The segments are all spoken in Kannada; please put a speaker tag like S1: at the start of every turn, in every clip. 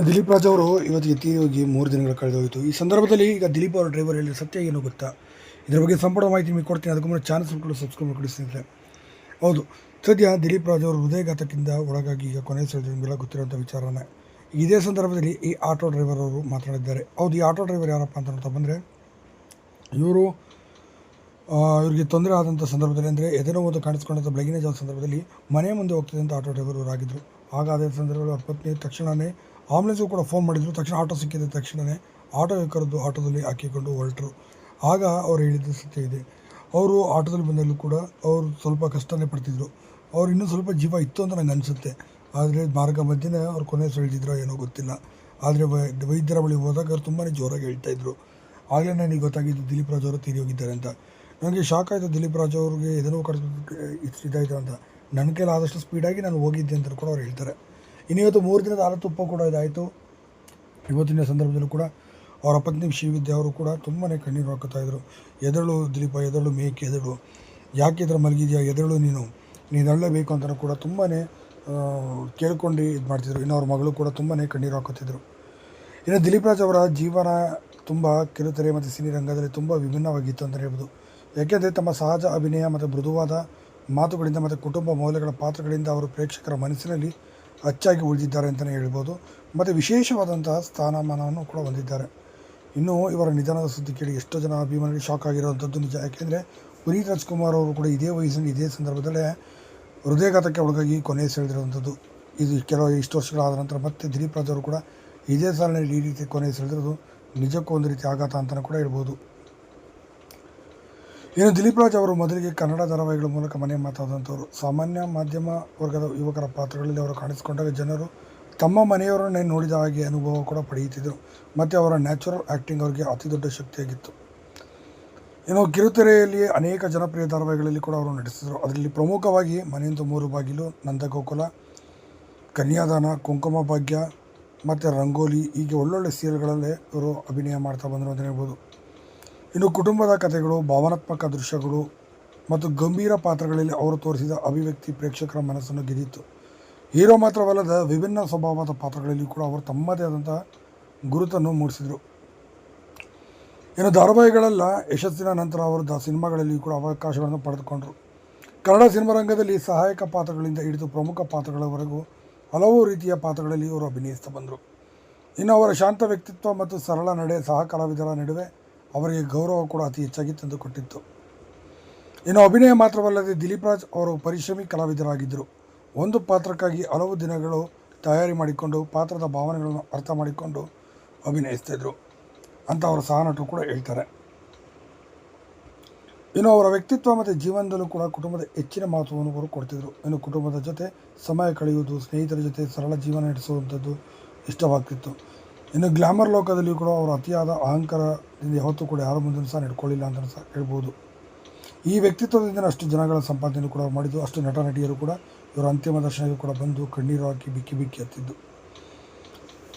S1: ದಿಲೀಪ್ ರಾಜ್ ಅವರು ಇವತ್ತಿಗೆ ತೀರಿ ಹೋಗಿ 3 ದಿನಗಳು ಕಳೆದೋಯಿತು. ಈ ಸಂದರ್ಭದಲ್ಲಿ ಈಗ ದಿಲೀಪ್ ಅವರ ಡ್ರೈವರ್ ಹೇಳಿದ ಸತ್ಯ ಏನು ಗೊತ್ತಾ? ಇದರ ಬಗ್ಗೆ ಸಂಪೂರ್ಣ ಮಾಹಿತಿ ನಿಮಗೆ ಕೊಡ್ತೀನಿ. ಅದಕ್ಕೂ ಮುನ್ನ ಚಾನಲ್ ಸಬ್ಸ್ಕ್ರೈಬ್ ಮಾಡ್ಕೊಳ್ಳಿ ಸ್ನೇಹಿತರೆ. ಹೌದು, ಸದ್ಯ ದಿಲೀಪ್ ರಾಜ್ ಅವರು ಹೃದಯಘಾತಕ್ಕಿಂತ ಒಳಗಾಗಿ ಈಗ ಕೊನೆ ನಿಮಗೆಲ್ಲ ಗೊತ್ತಿರುವಂಥ ವಿಚಾರನೇ. ಇದೇ ಸಂದರ್ಭದಲ್ಲಿ ಈ ಆಟೋ ಡ್ರೈವರ್ ಅವರು ಮಾತನಾಡಿದ್ದಾರೆ. ಹೌದು, ಈ ಆಟೋ ಡ್ರೈವರ್ ಯಾರಪ್ಪ ಅಂತ ಬಂದರೆ ಇವರು ಇವರಿಗೆ ತೊಂದರೆ ಆದಂಥ ಸಂದರ್ಭದಲ್ಲಿ ಅಂದರೆ ಎದೆನೋವು ಕಾಣಿಸ್ಕೊಂಡಂಥ ಬೆಳಗಿನ ಜಾವ ಸಂದರ್ಭದಲ್ಲಿ ಮನೆ ಮುಂದೆ ಹೋಗ್ತಿದ್ದಂಥ ಆಟೋ ಡ್ರೈವರ್ ಅವರಾಗಿದ್ದರು. ಆಗ ಅದೇ ಸಂದರ್ಭದಲ್ಲಿ ಅವ್ರ ಪತ್ನಿ ತಕ್ಷಣವೇ ಆಂಬುಲೆನ್ಸ್ಗೂ ಕೂಡ ಫೋನ್ ಮಾಡಿದರು. ತಕ್ಷಣ ಆಟೋ ಸಿಕ್ಕಿದ ತಕ್ಷಣವೇ ಆಟೋಗೆ ಕರೆದು ಆಟೋದಲ್ಲಿ ಹಾಕಿಕೊಂಡು ಹೊರಟರು. ಆಗ ಅವ್ರು ಹೇಳಿದ್ದು ಸತ್ಯ ಇದೆ. ಅವರು ಆಟೋದಲ್ಲಿ ಬಂದಲ್ಲೂ ಕೂಡ ಅವರು ಸ್ವಲ್ಪ ಕಷ್ಟನೇ ಪಡ್ತಿದ್ರು. ಅವ್ರು ಇನ್ನೂ ಸ್ವಲ್ಪ ಜೀವ ಇತ್ತು ಅಂತ ನಂಗೆ ಅನಿಸುತ್ತೆ. ಆದರೆ ಮಾರ್ಗ ಮಧ್ಯೆ ಅವ್ರು ಕೊನೆ ಸೆಳೆದಿದ್ರೋ ಏನೋ ಗೊತ್ತಿಲ್ಲ. ಆದರೆ ವೈದ್ಯರ ಬಳಿ ಹೋದಾಗ ಅವ್ರು ತುಂಬಾ ಜೋರಾಗಿ ಹೇಳ್ತಾಯಿದ್ರು. ಆಗಲೇ ನನಗೆ ಗೊತ್ತಾಗಿದ್ದು ದಿಲೀಪ್ ರಾಜ್ ಅವರು ತೀರಿ ಹೋಗಿದ್ದಾರೆ ಅಂತ. ನನಗೆ ಶಾಕ್ ಆಯಿತು. ದಿಲೀಪ್ ರಾಜ್ ಅವ್ರಿಗೆ ಎದೆನೋ ಇಷ್ಟು ಇದಾಯಿತು ಅಂತ. ನನ್ನ ಕೈಲಿ ಆದಷ್ಟು ಸ್ಪೀಡಾಗಿ ನಾನು ಹೋಗಿದ್ದೆ ಅಂತ ಕೂಡ ಅವ್ರು ಹೇಳ್ತಾರೆ. ಇನ್ನಿವತ್ತು 3 ದಿನದ ಆಲತುಪ್ಪ ಕೂಡ ಇದಾಯಿತು. ಇವತ್ತಿನ ಸಂದರ್ಭದಲ್ಲೂ ಕೂಡ ಅವರ ಪತ್ನಿ ಶ್ರೀವಿದ್ಯಾ ಅವರು ಕೂಡ ತುಂಬಾ ಕಣ್ಣೀರು ಹಾಕುತ್ತಾಯಿದ್ರು. ಎದಳು ದಿಲೀಪ, ಎದಳು ಮೇಕೆ, ಎದಳು, ಯಾಕೆ ಇದರ ಮಲಗಿದೆಯಾ, ಎದಳು ನೀನು ಅಳ್ಳಬೇಕು ಅಂತಲೂ ಕೂಡ ತುಂಬಾ ಕೇಳ್ಕೊಂಡು ಇದು ಮಾಡ್ತಿದ್ರು. ಇನ್ನು ಅವ್ರ ಮಗಳು ಕೂಡ ತುಂಬಾ ಕಣ್ಣೀರು ಹಾಕುತ್ತಿದ್ದರು. ಇನ್ನು ದಿಲೀಪ್ ರಾಜ್ ಅವರ ಜೀವನ ತುಂಬ ಕಿರುತೆರೆ ಮತ್ತು ಸಿನಿ ರಂಗದಲ್ಲಿ ತುಂಬ ವಿಭಿನ್ನವಾಗಿತ್ತು ಅಂತಲೇ ಹೇಳ್ಬೋದು. ಯಾಕೆಂದರೆ ತಮ್ಮ ಸಹಜ ಅಭಿನಯ ಮತ್ತು ಮೃದುವಾದ ಮಾತುಗಳಿಂದ ಮತ್ತು ಕುಟುಂಬ ಮೌಲ್ಯಗಳ ಪಾತ್ರಗಳಿಂದ ಅವರು ಪ್ರೇಕ್ಷಕರ ಮನಸ್ಸಿನಲ್ಲಿ ಅಚ್ಚಾಗಿ ಉಳಿದಿದ್ದಾರೆ ಅಂತಲೇ ಹೇಳ್ಬೋದು. ಮತ್ತು ವಿಶೇಷವಾದಂತಹ ಸ್ಥಾನಮಾನವನ್ನು ಕೂಡ ಹೊಂದಿದ್ದಾರೆ. ಇನ್ನು ಇವರ ನಿಧನದ ಸುದ್ದಿ ಕೇಳಿ ಎಷ್ಟೋ ಜನ ಅಭಿಮಾನಿಗಳು ಶಾಕ್ ಆಗಿರುವಂಥದ್ದು ನಿಜ. ಯಾಕೆಂದರೆ ಪುನೀತ್ ರಾಜ್ಕುಮಾರ್ ಅವರು ಕೂಡ ಇದೇ ವಯಸ್ಸಿನಲ್ಲಿ ಇದೇ ಸಂದರ್ಭದಲ್ಲೇ ಹೃದಯಘಾತಕ್ಕೆ ಒಳಗಾಗಿ ಕೊನೆ ಸೆಳೆದಿರುವಂಥದ್ದು. ಇದು ಇಷ್ಟು ವರ್ಷಗಳಾದ ನಂತರ ಮತ್ತೆ ದಿಲೀಪ್ ರಾಜ್ ಅವರು ಕೂಡ ಇದೇ ಸಾಲಿನಲ್ಲಿ ಈ ರೀತಿ ಕೊನೆ ಸೆಳೆದಿರೋದು ನಿಜಕ್ಕೂ ಒಂದು ರೀತಿ ಆಘಾತ ಅಂತಲೂ ಕೂಡ ಹೇಳ್ಬೋದು. ಇನ್ನು ದಿಲೀಪ್ ರಾಜ್ ಅವರು ಮೊದಲಿಗೆ ಕನ್ನಡ ಧಾರಾವಾಹಿಗಳ ಮೂಲಕ ಮನೆ ಮಾತಾದಂಥವ್ರು. ಸಾಮಾನ್ಯ ಮಾಧ್ಯಮ ವರ್ಗದ ಯುವಕರ ಪಾತ್ರಗಳಲ್ಲಿ ಅವರು ಕಾಣಿಸಿಕೊಂಡಾಗ ಜನರು ತಮ್ಮ ಮನೆಯವರನ್ನೇ ನೋಡಿದ ಹಾಗೆ ಅನುಭವ ಕೂಡ ಪಡೆಯುತ್ತಿದ್ದರು. ಮತ್ತು ಅವರ ನ್ಯಾಚುರಲ್ ಆ್ಯಕ್ಟಿಂಗ್ ಅವರಿಗೆ ಅತಿ ದೊಡ್ಡ ಶಕ್ತಿಯಾಗಿತ್ತು. ಇನ್ನು ಕಿರುತೆರೆಯಲ್ಲಿ ಅನೇಕ ಜನಪ್ರಿಯ ಧಾರಾವಾಹಿಗಳಲ್ಲಿ ಕೂಡ ಅವರು ನಟಿಸಿದರು. ಅದರಲ್ಲಿ ಪ್ರಮುಖವಾಗಿ ಮನೆಯಿಂದ 3 ಬಾಗಿಲು, ನಂದಗೋಕುಲ, ಕನ್ಯಾದಾನ, ಕುಂಕುಮ ಭಾಗ್ಯ ಮತ್ತು ರಂಗೋಲಿ ಹೀಗೆ ಒಳ್ಳೊಳ್ಳೆ ಸೀರಿಯಲ್ಗಳಲ್ಲೇ ಇವರು ಅಭಿನಯ ಮಾಡ್ತಾ ಬಂದರು ಅಂತ ಹೇಳ್ಬೋದು. ಇನ್ನು ಕುಟುಂಬದ ಕಥೆಗಳು, ಭಾವನಾತ್ಮಕ ದೃಶ್ಯಗಳು ಮತ್ತು ಗಂಭೀರ ಪಾತ್ರಗಳಲ್ಲಿ ಅವರು ತೋರಿಸಿದ ಅಭಿವ್ಯಕ್ತಿ ಪ್ರೇಕ್ಷಕರ ಮನಸ್ಸನ್ನು ಗೆದ್ದಿತ್ತು. ಹೀರೋ ಮಾತ್ರವಲ್ಲದ ವಿಭಿನ್ನ ಸ್ವಭಾವದ ಪಾತ್ರಗಳಲ್ಲಿ ಕೂಡ ಅವರು ತಮ್ಮದೇ ಆದಂಥ ಗುರುತನ್ನು ಮೂಡಿಸಿದರು. ಇನ್ನು ಧಾರಾವಾಹಿಗಳೆಲ್ಲ ಯಶಸ್ಸಿನ ನಂತರ ಅವರು ಸಿನಿಮಾಗಳಲ್ಲಿ ಕೂಡ ಅವಕಾಶಗಳನ್ನು ಪಡೆದುಕೊಂಡರು. ಕನ್ನಡ ಸಿನಿಮಾ ರಂಗದಲ್ಲಿ ಸಹಾಯಕ ಪಾತ್ರಗಳಿಂದ ಹಿಡಿದು ಪ್ರಮುಖ ಪಾತ್ರಗಳವರೆಗೂ ಹಲವು ರೀತಿಯ ಪಾತ್ರಗಳಲ್ಲಿ ಇವರು ಅಭಿನಯಿಸ್ತಾ ಬಂದರು. ಇನ್ನು ಅವರ ಶಾಂತ ವ್ಯಕ್ತಿತ್ವ ಮತ್ತು ಸರಳ ನಡೆ ಸಹ ಕಲಾವಿದರ ನಡುವೆ ಅವರಿಗೆ ಗೌರವ ಕೂಡ ಅತಿ ಹೆಚ್ಚಾಗಿ ತಂದುಕೊಟ್ಟಿತ್ತು. ಇನ್ನು ಅಭಿನಯ ಮಾತ್ರವಲ್ಲದೆ ದಿಲೀಪ್ ರಾಜ್ ಅವರು ಪರಿಶ್ರಮಿ ಕಲಾವಿದರಾಗಿದ್ದರು. ಒಂದು ಪಾತ್ರಕ್ಕಾಗಿ ಹಲವು ದಿನಗಳು ತಯಾರಿ ಮಾಡಿಕೊಂಡು ಪಾತ್ರದ ಭಾವನೆಗಳನ್ನು ಅರ್ಥ ಮಾಡಿಕೊಂಡು ಅಭಿನಯಿಸ್ತಿದ್ರು ಅಂತ ಅವರ ಸಹನಟರು ಕೂಡ ಹೇಳ್ತಾರೆ. ಇನ್ನು ಅವರ ವ್ಯಕ್ತಿತ್ವ ಮತ್ತು ಜೀವನದಲ್ಲೂ ಕೂಡ ಕುಟುಂಬದ ಹೆಚ್ಚಿನ ಮಹತ್ವವನ್ನು ಅವರು ಕೊಡ್ತಿದ್ರು. ಇನ್ನು ಕುಟುಂಬದ ಜೊತೆ ಸಮಯ ಕಳೆಯುವುದು, ಸ್ನೇಹಿತರ ಜೊತೆ ಸರಳ ಜೀವನ ನಡೆಸುವಂಥದ್ದು ಇಷ್ಟವಾಗ್ತಿತ್ತು. ಇನ್ನು ಗ್ಲಾಮರ್ ಲೋಕದಲ್ಲಿ ಕೂಡ ಅವರು ಅತಿಯಾದ ಅಹಂಕಾರದಿಂದ ಯಾವತ್ತೂ ಕೂಡ ಯಾರ ಮುಂದೆ ಸಹ ನಡ್ಕೊಳ್ಳಿಲ್ಲ ಅಂತ ಸಹ ಹೇಳ್ಬೋದು. ಈ ವ್ಯಕ್ತಿತ್ವದಿಂದ ಅಷ್ಟು ಜನಗಳ ಸಂಪಾದನೆ ಕೂಡ ಮಾಡಿದ್ದು. ಅಷ್ಟು ನಟ ನಟಿಯರು ಕೂಡ ಇವರ ಅಂತಿಮ ದರ್ಶನಕ್ಕೆ ಕೂಡ ಬಂದು ಕಣ್ಣೀರು ಹಾಕಿ ಬಿಕ್ಕಿ ಬಿಕ್ಕಿ ಹತ್ತಿದ್ದು.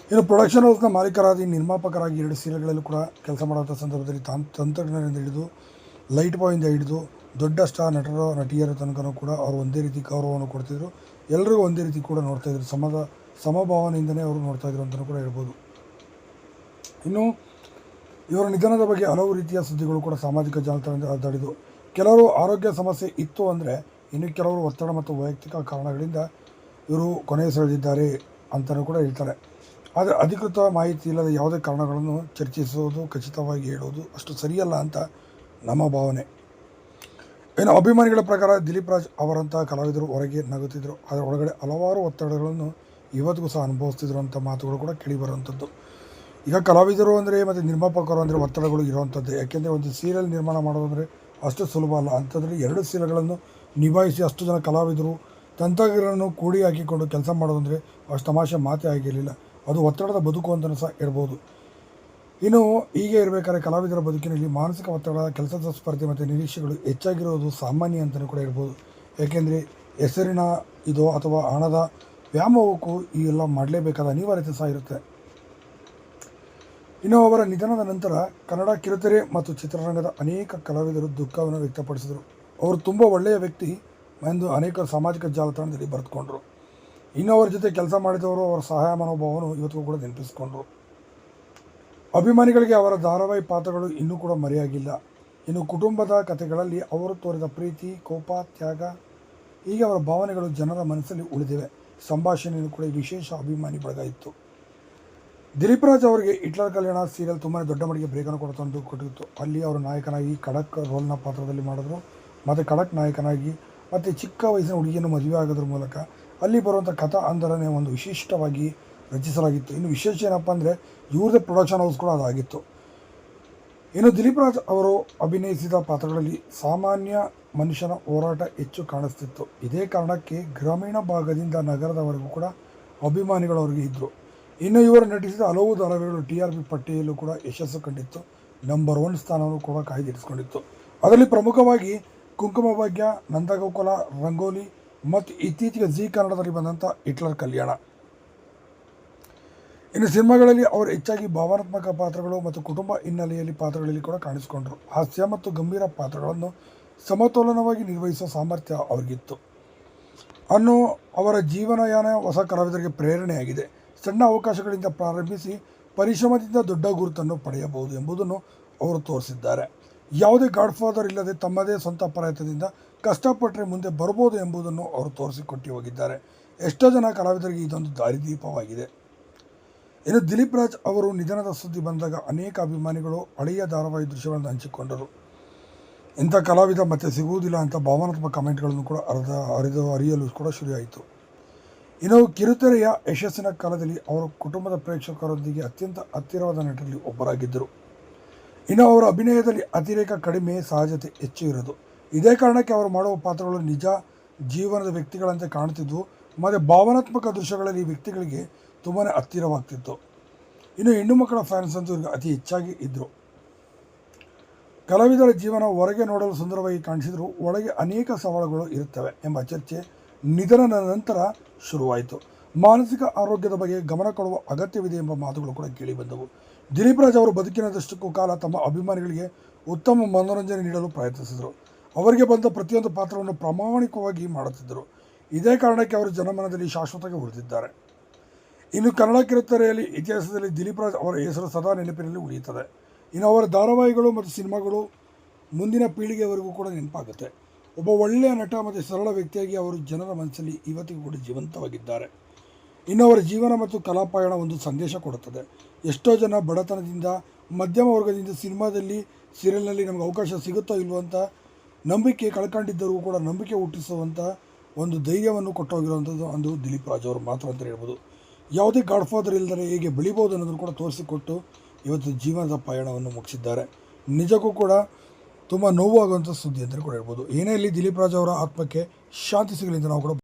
S1: ಇನ್ನು ಪ್ರೊಡಕ್ಷನ್ ಹೌಸ್ನ ಮಾಲೀಕರಾಗಿ ನಿರ್ಮಾಪಕರಾಗಿ 2 ಸೀರಿಯಲ್ಗಳಲ್ಲೂ ಕೂಡ ಕೆಲಸ ಮಾಡುವಂಥ ಸಂದರ್ಭದಲ್ಲಿ ತಂತ್ರಜ್ಞರಿಂದ ಹಿಡಿದು ಲೈಟ್ ಬಾಯಿಂದ ಹಿಡಿದು ದೊಡ್ಡ ಸ್ಟಾರ್ ನಟರ ನಟಿಯರ ತನಕನೂ ಕೂಡ ಅವರು ಒಂದೇ ರೀತಿ ಗೌರವವನ್ನು ಕೊಡ್ತಿದ್ರು. ಎಲ್ಲರಿಗೂ ಒಂದೇ ರೀತಿ ಕೂಡ ನೋಡ್ತಾಯಿದ್ರು. ಸಮಭಾವನೆಯಿಂದಲೇ ಅವರು ನೋಡ್ತಾಯಿದ್ರು ಅಂತಲೂ ಕೂಡ ಹೇಳ್ಬೋದು. ಇನ್ನು ಇವರ ನಿಧನದ ಬಗ್ಗೆ ಹಲವು ರೀತಿಯ ಸುದ್ದಿಗಳು ಕೂಡ ಸಾಮಾಜಿಕ ಜಾಲತಾಣದಿಂದ ಹರಡಿದ್ದು. ಕೆಲವರು ಆರೋಗ್ಯ ಸಮಸ್ಯೆ ಇತ್ತು ಅಂದರೆ, ಇನ್ನು ಕೆಲವರು ಒತ್ತಡ ಮತ್ತು ವೈಯಕ್ತಿಕ ಕಾರಣಗಳಿಂದ ಇವರು ಕೊನೆ ಸೆಳೆದಿದ್ದಾರೆ ಅಂತಲೂ ಕೂಡ ಹೇಳ್ತಾರೆ. ಆದರೆ ಅಧಿಕೃತ ಮಾಹಿತಿ ಇಲ್ಲದ ಯಾವುದೇ ಕಾರಣಗಳನ್ನು ಚರ್ಚಿಸುವುದು, ಖಚಿತವಾಗಿ ಹೇಳುವುದು ಅಷ್ಟು ಸರಿಯಲ್ಲ ಅಂತ ನಮ್ಮ ಭಾವನೆ. ಇನ್ನು ಅಭಿಮಾನಿಗಳ ಪ್ರಕಾರ ದಿಲೀಪ್ ರಾಜ್ ಅವರಂತಹ ಕಲಾವಿದರು ಹೊರಗೆ ನಗುತ್ತಿದ್ದರು, ಅದರ ಒಳಗಡೆ ಹಲವಾರು ಒತ್ತಡಗಳನ್ನು ಇವತ್ತಿಗೂ ಸಹ ಅನುಭವಿಸ್ತಿದ್ರು ಅಂತ ಮಾತುಗಳು ಕೂಡ ಕೇಳಿಬರುವಂಥದ್ದು. ಈಗ ಕಲಾವಿದರು ಅಂದರೆ ಮತ್ತು ನಿರ್ಮಾಪಕರು ಅಂದರೆ ಒತ್ತಡಗಳು ಇರುವಂಥದ್ದು. ಯಾಕೆಂದರೆ ಒಂದು ಸೀರಿಯಲ್ ನಿರ್ಮಾಣ ಮಾಡೋದಂದರೆ ಅಷ್ಟು ಸುಲಭ ಅಲ್ಲ. ಅಂಥದ್ರಲ್ಲಿ 2 ಸೀರಿಯಲ್ಗಳನ್ನು ನಿಭಾಯಿಸಿ ಅಷ್ಟು ಜನ ಕಲಾವಿದರು ತಂತ್ರಜ್ಞರನ್ನು ಕೂಡಿ ಹಾಕಿಕೊಂಡು ಕೆಲಸ ಮಾಡೋದಂದರೆ ಅಷ್ಟು ತಮಾಷೆ ಮಾತೇ ಆಗಿರಲಿಲ್ಲ. ಅದು ಒತ್ತಡದ ಬದುಕು ಅಂತಲೂ ಸಹ ಹೇಳ್ಬೋದು. ಇನ್ನು ಹೀಗೆ ಇರಬೇಕಾದ್ರೆ ಕಲಾವಿದರ ಬದುಕಿನಲ್ಲಿ ಮಾನಸಿಕ ಒತ್ತಡ, ಕೆಲಸದ ಸ್ಪರ್ಧೆ ಮತ್ತು ನಿರೀಕ್ಷೆಗಳು ಹೆಚ್ಚಾಗಿರೋದು ಸಾಮಾನ್ಯ ಅಂತಲೂ ಕೂಡ ಹೇಳ್ಬೋದು. ಯಾಕೆಂದರೆ ಹೆಸರಿನ ಇದೋ ಅಥವಾ ಹಣದ ವ್ಯಾಮೋಹಕ್ಕೂ ಈ ಎಲ್ಲ ಮಾಡಲೇಬೇಕಾದ ಅನಿವಾರ್ಯತೆ ಸಹ ಇರುತ್ತೆ. ಇನ್ನು ಅವರ ನಿಧನದ ನಂತರ ಕನ್ನಡ ಕಿರುತೆರೆ ಮತ್ತು ಚಿತ್ರರಂಗದ ಅನೇಕ ಕಲಾವಿದರು ದುಃಖವನ್ನು ವ್ಯಕ್ತಪಡಿಸಿದರು. ಅವರು ತುಂಬ ಒಳ್ಳೆಯ ವ್ಯಕ್ತಿ ಎಂದು ಅನೇಕ ಸಾಮಾಜಿಕ ಜಾಲತಾಣದಲ್ಲಿ ಬರೆದುಕೊಂಡರು. ಇನ್ನು ಅವರ ಜೊತೆ ಕೆಲಸ ಮಾಡಿದವರು ಅವರ ಸಹಾಯ ಮನೋಭಾವವನ್ನು ಇವತ್ತಿಗೂ ಕೂಡ ನೆನಪಿಸಿಕೊಂಡರು. ಅಭಿಮಾನಿಗಳಿಗೆ ಅವರ ಧಾರಾವಾಹಿ ಪಾತ್ರಗಳು ಇನ್ನೂ ಕೂಡ ಮರೆಯಾಗಿಲ್ಲ. ಇನ್ನು ಕುಟುಂಬದ ಕಥೆಗಳಲ್ಲಿ ಅವರು ತೋರಿದ ಪ್ರೀತಿ, ಕೋಪ, ತ್ಯಾಗ ಹೀಗೆ ಅವರ ಭಾವನೆಗಳು ಜನರ ಮನಸ್ಸಲ್ಲಿ ಉಳಿದಿವೆ. ಸಂಭಾಷಣೆಯೂ ಕೂಡ ವಿಶೇಷ ಅಭಿಮಾನಿ ಬಳಗ ಇತ್ತು. ದಿಲೀಪ್ ರಾಜ್ ಅವರಿಗೆ ಹಿಟ್ಲರ್ ಕಲ್ಯಾಣ ಸೀರಿಯಲ್ ತುಂಬಾ ದೊಡ್ಡ ಮಟ್ಟಿಗೆ ಬ್ರೇಕನ್ನು ಕೊಟ್ಟಿತ್ತು. ಅಲ್ಲಿ ಅವರು ನಾಯಕನಾಗಿ ಖಡಕ್ ರೋಲ್ನ ಪಾತ್ರದಲ್ಲಿ ಮಾಡಿದ್ರು. ಮತ್ತು ಖಡಕ್ ನಾಯಕನಾಗಿ ಮತ್ತು ಚಿಕ್ಕ ವಯಸ್ಸಿನ ಹುಡುಗಿಯನ್ನು ಮದುವೆ ಆಗೋದ್ರ ಮೂಲಕ ಅಲ್ಲಿ ಬರುವಂಥ ಕಥಾ ಹಂದರನೇ ಒಂದು ವಿಶಿಷ್ಟವಾಗಿ ರಚಿಸಲಾಗಿತ್ತು. ಇನ್ನು ವಿಶೇಷ ಏನಪ್ಪ ಅಂದರೆ ಇವ್ರದ್ದೇ ಪ್ರೊಡಕ್ಷನ್ ಹೌಸ್ ಕೂಡ ಅದಾಗಿತ್ತು. ಇನ್ನು ದಿಲೀಪ್ ರಾಜ್ ಅವರು ಅಭಿನಯಿಸಿದ ಪಾತ್ರಗಳಲ್ಲಿ ಸಾಮಾನ್ಯ ಮನುಷ್ಯನ ಹೋರಾಟ ಹೆಚ್ಚು ಕಾಣಿಸ್ತಿತ್ತು. ಇದೇ ಕಾರಣಕ್ಕೆ ಗ್ರಾಮೀಣ ಭಾಗದಿಂದ ನಗರದವರೆಗೂ ಕೂಡ ಅಭಿಮಾನಿಗಳು ಅವರಿಗೆ ಇದ್ದರು. ಇನ್ನು ಇವರು ನಟಿಸಿದ ಹಲವು ಧಾರಾವಾಹಿಗಳು TRP ಪಟ್ಟಿಯಲ್ಲೂ ಕೂಡ ಯಶಸ್ಸು ಕಂಡಿತ್ತು. ನಂಬರ್ 1 ಸ್ಥಾನವನ್ನು ಕೂಡ ಕಾಯ್ದಿರಿಸಿಕೊಂಡಿತ್ತು. ಅದರಲ್ಲಿ ಪ್ರಮುಖವಾಗಿ ಕುಂಕುಮ ಭಾಗ್ಯ, ನಂದಗೋಕುಲ, ರಂಗೋಲಿ ಮತ್ತು ಇತ್ತೀಚೆಗೆ ಜೀ ಕನ್ನಡದಲ್ಲಿ ಬಂದಂಥ ಹಿಟ್ಲರ್ ಕಲ್ಯಾಣ. ಇನ್ನು ಸಿನಿಮಾಗಳಲ್ಲಿ ಅವರು ಹೆಚ್ಚಾಗಿ ಭಾವನಾತ್ಮಕ ಪಾತ್ರಗಳು ಮತ್ತು ಕುಟುಂಬ ಹಿನ್ನೆಲೆಯಲ್ಲಿ ಪಾತ್ರಗಳಲ್ಲಿ ಕೂಡ ಕಾಣಿಸಿಕೊಂಡರು. ಹಾಸ್ಯ ಮತ್ತು ಗಂಭೀರ ಪಾತ್ರಗಳನ್ನು ಸಮತೋಲನವಾಗಿ ನಿರ್ವಹಿಸುವ ಸಾಮರ್ಥ್ಯ ಅವರಿಗಿತ್ತು ಅನ್ನೋ ಅವರ ಜೀವನಯಾನ ಹೊಸ ಕಲಾವಿದರಿಗೆ ಪ್ರೇರಣೆಯಾಗಿದೆ. ಸಣ್ಣ ಅವಕಾಶಗಳಿಂದ ಪ್ರಾರಂಭಿಸಿ ಪರಿಶ್ರಮದಿಂದ ದೊಡ್ಡ ಗುರುತನ್ನು ಪಡೆಯಬಹುದು ಎಂಬುದನ್ನು ಅವರು ತೋರಿಸಿದ್ದಾರೆ. ಯಾವುದೇ ಗಾಡ್ಫಾದರ್ ಇಲ್ಲದೆ ತಮ್ಮದೇ ಸ್ವಂತ ಪ್ರಯತ್ನದಿಂದ ಕಷ್ಟಪಟ್ಟರೆ ಮುಂದೆ ಬರ್ಬೋದು ಎಂಬುದನ್ನು ಅವರು ತೋರಿಸಿಕೊಟ್ಟು ಹೋಗಿದ್ದಾರೆ. ಎಷ್ಟೋ ಜನ ಕಲಾವಿದರಿಗೆ ಇದೊಂದು ದಾರಿದೀಪವಾಗಿದೆ. ಇನ್ನು ದಿಲೀಪ್ ರಾಜ್ ಅವರು ನಿಧನದ ಸುದ್ದಿ ಬಂದಾಗ ಅನೇಕ ಅಭಿಮಾನಿಗಳು ಹಳೆಯ ಧಾರಾವಾಹಿ ದೃಶ್ಯಗಳನ್ನು ಹಂಚಿಕೊಂಡರು. ಇಂಥ ಕಲಾವಿದ ಮತ್ತೆ ಸಿಗುವುದಿಲ್ಲ ಅಂತ ಭಾವನಾತ್ಮಕ ಕಮೆಂಟ್ಗಳನ್ನು ಕೂಡ ಅರಿಯಲು ಕೂಡ ಶುರುವಾಯಿತು. ಇನ್ನು ಕಿರುತೆರೆಯ ಯಶಸ್ಸಿನ ಕಾಲದಲ್ಲಿ ಅವರು ಕುಟುಂಬದ ಪ್ರೇಕ್ಷಕರೊಂದಿಗೆ ಅತ್ಯಂತ ಹತ್ತಿರವಾದ ನಟರಲ್ಲಿ ಒಬ್ಬರಾಗಿದ್ದರು. ಇನ್ನು ಅವರ ಅಭಿನಯದಲ್ಲಿ ಅತಿರೇಕ ಕಡಿಮೆ, ಸಹಜತೆ ಹೆಚ್ಚು ಇರೋದು. ಇದೇ ಕಾರಣಕ್ಕೆ ಅವರು ಮಾಡುವ ಪಾತ್ರಗಳು ನಿಜ ಜೀವನದ ವ್ಯಕ್ತಿಗಳಂತೆ ಕಾಣುತ್ತಿದ್ವು ಮತ್ತು ಭಾವನಾತ್ಮಕ ದೃಶ್ಯಗಳಲ್ಲಿ ವ್ಯಕ್ತಿಗಳಿಗೆ ತುಂಬಾ ಹತ್ತಿರವಾಗ್ತಿತ್ತು. ಇನ್ನು ಹೆಣ್ಣು ಮಕ್ಕಳ ಫ್ಯಾನ್ಸ್ ಅಂತೂ ಅತಿ ಹೆಚ್ಚಾಗಿ ಇದ್ದರು. ಕಲಾವಿದರ ಜೀವನ ಹೊರಗೆ ನೋಡಲು ಸುಂದರವಾಗಿ ಕಾಣಿಸಿದರೂ ಒಳಗೆ ಅನೇಕ ಸವಾಲುಗಳು ಇರುತ್ತವೆ ಎಂಬ ಚರ್ಚೆ ನಿಧನದ ನಂತರ ಶುರುವಾಯಿತು. ಮಾನಸಿಕ ಆರೋಗ್ಯದ ಬಗ್ಗೆ ಗಮನ ಕೊಡುವ ಅಗತ್ಯವಿದೆ ಎಂಬ ಮಾತುಗಳು ಕೂಡ ಕೇಳಿಬಂದವು. ದಿಲೀಪ್ ರಾಜ್ ಅವರು ಬದುಕಿನದಷ್ಟು ಕಾಲ ತಮ್ಮ ಅಭಿಮಾನಿಗಳಿಗೆ ಉತ್ತಮ ಮನೋರಂಜನೆ ನೀಡಲು ಪ್ರಯತ್ನಿಸಿದರು. ಅವರಿಗೆ ಬಂದ ಪ್ರತಿಯೊಂದು ಪಾತ್ರವನ್ನು ಪ್ರಾಮಾಣಿಕವಾಗಿ ಮಾಡುತ್ತಿದ್ದರು. ಇದೇ ಕಾರಣಕ್ಕೆ ಅವರು ಜನಮನದಲ್ಲಿ ಶಾಶ್ವತವಾಗಿ ಉಳಿದಿದ್ದಾರೆ. ಇನ್ನು ಕನ್ನಡ ಕಿರುತೆರೆಯಲ್ಲಿ ಇತಿಹಾಸದಲ್ಲಿ ದಿಲೀಪ್ ರಾಜ್ ಅವರ ಹೆಸರು ಸದಾ ನೆನಪಿನಲ್ಲಿ ಉಳಿಯುತ್ತದೆ. ಇನ್ನು ಅವರ ಧಾರಾವಾಹಿಗಳು ಮತ್ತು ಸಿನಿಮಾಗಳು ಮುಂದಿನ ಪೀಳಿಗೆಯವರೆಗೂ ಕೂಡ ನೆನಪಾಗುತ್ತೆ. ಒಬ್ಬ ಒಳ್ಳೆಯ ನಟ ಮತ್ತು ಸರಳ ವ್ಯಕ್ತಿಯಾಗಿ ಅವರು ಜನರ ಮನಸ್ಸಲ್ಲಿ ಇವತ್ತಿಗೂ ಕೂಡ ಜೀವಂತವಾಗಿದ್ದಾರೆ. ಇನ್ನು ಅವರ ಜೀವನ ಮತ್ತು ಕಲಾಪಯಣ ಒಂದು ಸಂದೇಶ ಕೊಡುತ್ತದೆ. ಎಷ್ಟೋ ಜನ ಬಡತನದಿಂದ, ಮಧ್ಯಮ ವರ್ಗದಿಂದ ಸಿನಿಮಾದಲ್ಲಿ, ಸೀರಿಯಲ್ನಲ್ಲಿ ನಮಗೆ ಅವಕಾಶ ಸಿಗುತ್ತೋ ಇಲ್ವೋ ಅಂತ ನಂಬಿಕೆ ಕಳ್ಕೊಂಡಿದ್ದರೂ ಕೂಡ ನಂಬಿಕೆ ಹುಟ್ಟಿಸುವಂಥ ಒಂದು ಧೈರ್ಯವನ್ನು ಕೊಟ್ಟೋಗಿರುವಂಥದ್ದು ಒಂದು ದಿಲೀಪ್ ರಾಜ್ ಅವರು ಮಾತ್ರ ಅಂತ ಹೇಳ್ಬೋದು. ಯಾವುದೇ ಗಾಡ್ಫಾದರ್ ಇಲ್ಲದರೆ ಹೇಗೆ ಬೆಳಿಬೋದು ಅನ್ನೋದನ್ನು ಕೂಡ ತೋರಿಸಿಕೊಟ್ಟು ಇವತ್ತು ಜೀವನದ ಪಯಣವನ್ನು ಮುಗಿಸಿದ್ದಾರೆ. ನಿಜಕ್ಕೂ ಕೂಡ ತುಂಬ ನೋವಾಗುವಂಥ ಸುದ್ದಿ ಅಂತಲೇ ಕೂಡ ಹೇಳ್ಬೋದು. ಏನೇ ಇಲ್ಲಿ ದಿಲೀಪ್ ರಾಜ್ ಅವರ ಆತ್ಮಕ್ಕೆ ಶಾಂತಿ ಸಿಗಲಿ ಅಂತ ನಾವು ಕೂಡ